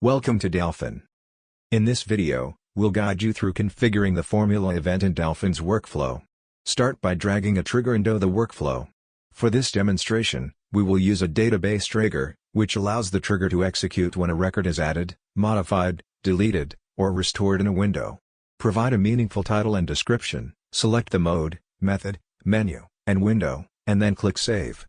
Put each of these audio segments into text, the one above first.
Welcome to Dalfin. In this video, we'll guide you through configuring the formula event in Dalfin's workflow. Start by dragging a trigger into the workflow. For this demonstration, we will use a database trigger, which allows the trigger to execute when a record is added, modified, deleted, or restored in a window. Provide a meaningful title and description, select the mode, method, menu, and window, and then click Save.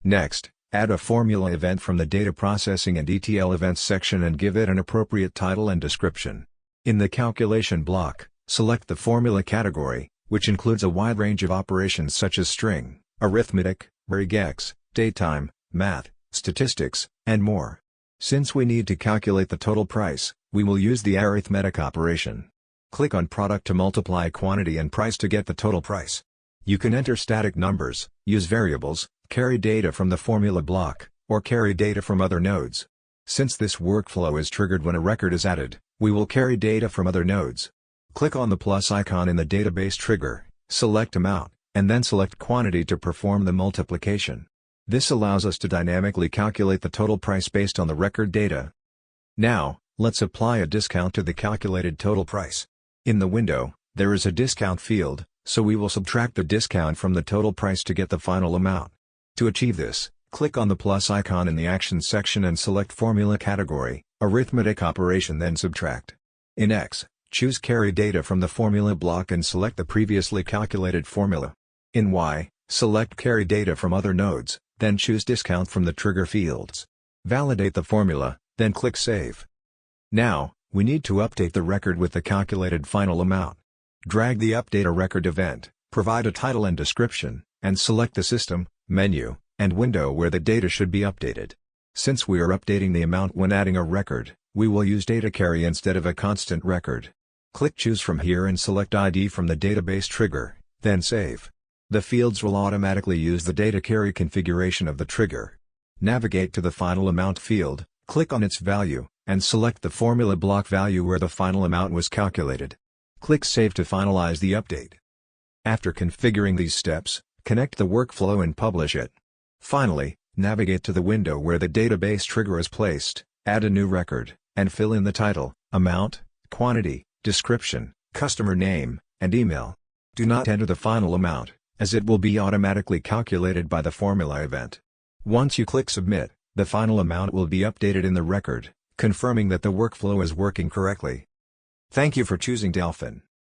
Next, add a formula event from the Data Processing and ETL Events section and give it an appropriate title and description. In the calculation block, select the formula category, which includes a wide range of operations such as string, arithmetic, regex, datetime, math, statistics, and more. Since we need to calculate the total price, we will use the arithmetic operation. Click on Product to multiply quantity and price to get the total price. You can enter static numbers, use variables, carry data from the formula block, or carry data from other nodes. Since this workflow is triggered when a record is added, we will carry data from other nodes. Click on the plus icon in the database trigger, select amount, and then select quantity to perform the multiplication. This allows us to dynamically calculate the total price based on the record data. Now, let's apply a discount to the calculated total price. In the window, there is a discount field, so we will subtract the discount from the total price to get the final amount. To achieve this, click on the plus icon in the Actions section and select Formula category, Arithmetic operation, then Subtract. In X, choose Carry data from the formula block and select the previously calculated formula. In Y, select Carry data from other nodes, then choose Discount from the trigger fields. Validate the formula, then click Save. Now, we need to update the record with the calculated final amount. Drag the Update a Record event, provide a title and description, and select the System, Menu, and Window where the data should be updated. Since we are updating the amount when adding a record, we will use data carry instead of a constant record. Click Choose from here and select ID from the database trigger, then Save. The fields will automatically use the data carry configuration of the trigger. Navigate to the Final Amount field, click on its value, and select the formula block value where the final amount was calculated. Click Save to finalize the update. After configuring these steps, connect the workflow and publish it. Finally, navigate to the window where the database trigger is placed, add a new record, and fill in the title, amount, quantity, description, customer name, and email. Do not enter the final amount, as it will be automatically calculated by the formula event. Once you click Submit, the final amount will be updated in the record, confirming that the workflow is working correctly. Thank you for choosing Dalfin.